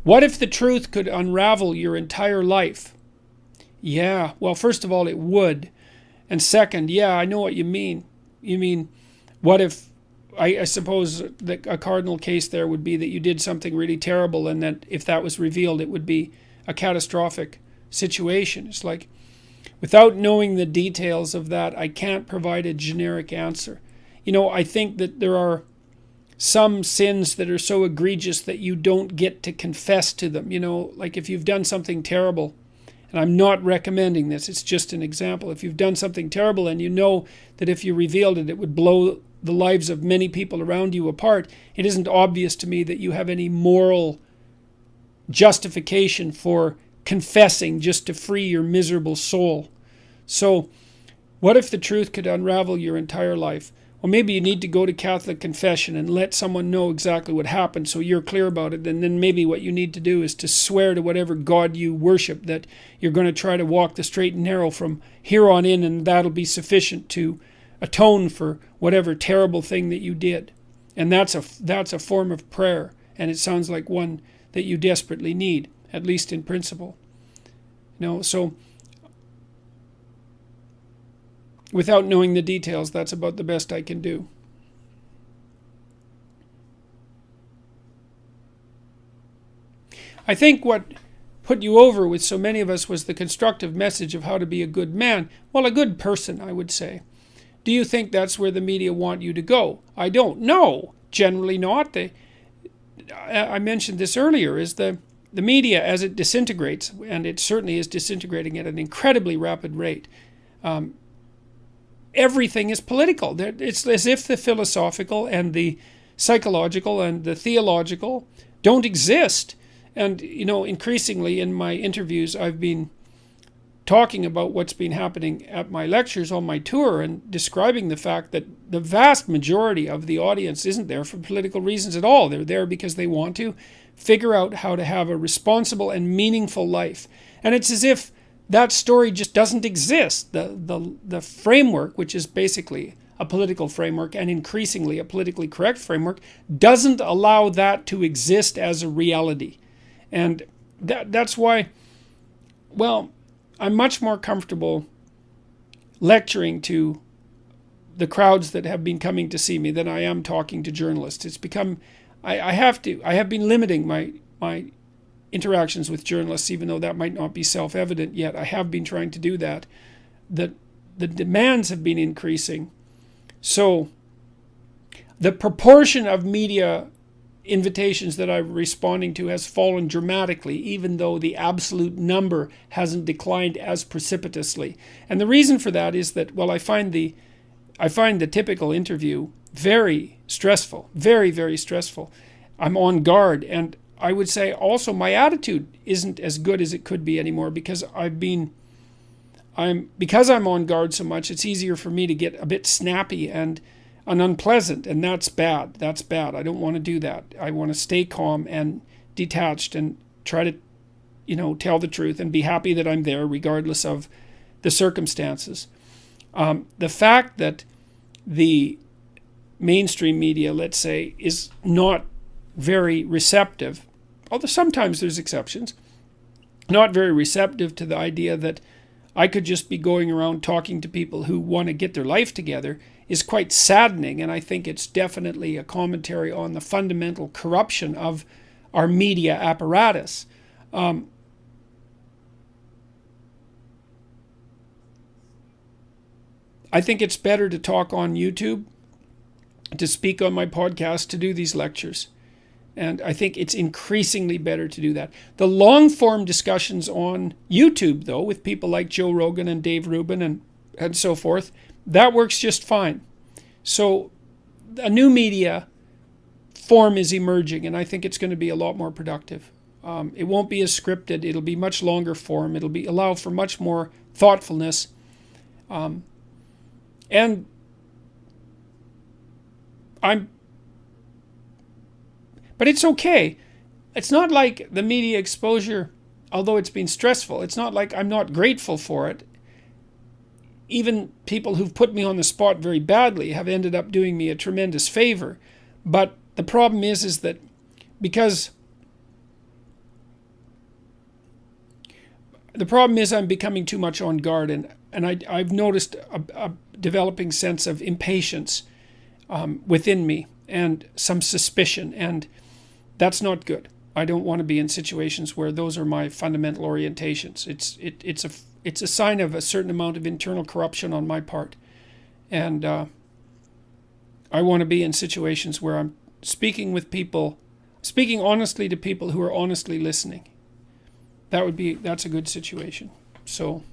What if the truth could unravel your entire life? Yeah, well, first of all, it would. And second, yeah, I know what you mean. You mean, what if, I suppose that a cardinal case there would be that you did something really terrible, and that if that was revealed, it would be a catastrophic situation. It's like, without knowing the details of that, I can't provide a generic answer. I think that there are some sins that are so egregious that you don't get to confess to them. Like if you've done something terrible, and I'm not recommending this, it's just an example. If you've done something terrible and you know that if you revealed it, it would blow the lives of many people around you apart, it isn't obvious to me that you have any moral justification for confessing just to free your miserable soul. So, what if the truth could unravel your entire life? Well, maybe you need to go to Catholic confession and let someone know exactly what happened so you're clear about it. And then maybe what you need to do is to swear to whatever God you worship that you're going to try to walk the straight and narrow from here on in, and that'll be sufficient to atone for whatever terrible thing that you did. And that's a form of prayer, and it sounds like one that you desperately need, at least in principle. So without knowing the details, that's about the best I can do. I think what put you over with so many of us was the constructive message of how to be a good man. Well, a good person, I would say. Do you think that's where the media want you to go? I don't know. Generally not. I mentioned this earlier, is the media, as it disintegrates, and it certainly is disintegrating at an incredibly rapid rate, everything is political. It's as if the philosophical and the psychological and the theological don't exist. And, increasingly in my interviews, I've been talking about what's been happening at my lectures on my tour and describing the fact that the vast majority of the audience isn't there for political reasons at all. They're there because they want to figure out how to have a responsible and meaningful life. And it's as if that story just doesn't exist. The framework, which is basically a political framework and increasingly a politically correct framework, doesn't allow that to exist as a reality. And that's why, well, I'm much more comfortable lecturing to the crowds that have been coming to see me than I am talking to journalists. It's become, I have been limiting my interactions with journalists, even though that might not be self-evident yet. I have been trying to do that. The demands have been increasing. So the proportion of media invitations that I'm responding to has fallen dramatically, even though the absolute number hasn't declined as precipitously. And the reason for that is that, well, I find the typical interview very stressful, very, very stressful. I'm on guard, and I would say also my attitude isn't as good as it could be anymore because because I'm on guard so much. It's easier for me to get a bit snappy and unpleasant, and that's bad. That's bad. I don't want to do that. I want to stay calm and detached and try to, tell the truth and be happy that I'm there regardless of the circumstances. The fact that the mainstream media, let's say, is not very receptive, although sometimes there's exceptions, not very receptive to the idea that I could just be going around talking to people who want to get their life together, is quite saddening. And I think it's definitely a commentary on the fundamental corruption of our media apparatus. I think it's better to talk on YouTube, to speak on my podcast, to do these lectures. And I think it's increasingly better to do that. The long-form discussions on YouTube, though, with people like Joe Rogan and Dave Rubin and so forth, that works just fine. So a new media form is emerging, and I think it's going to be a lot more productive. It won't be as scripted. It'll be much longer form. It'll allow for much more thoughtfulness. But it's okay. It's not like the media exposure, although it's been stressful, it's not like I'm not grateful for it. Even people who've put me on the spot very badly have ended up doing me a tremendous favor. But the problem is that because the problem is I'm becoming too much on guard, and I've noticed a developing sense of impatience within me and some suspicion, and that's not good. I don't want to be in situations where those are my fundamental orientations. It's a sign of a certain amount of internal corruption on my part, and I want to be in situations where I'm speaking honestly to people who are honestly listening. That's a good situation. So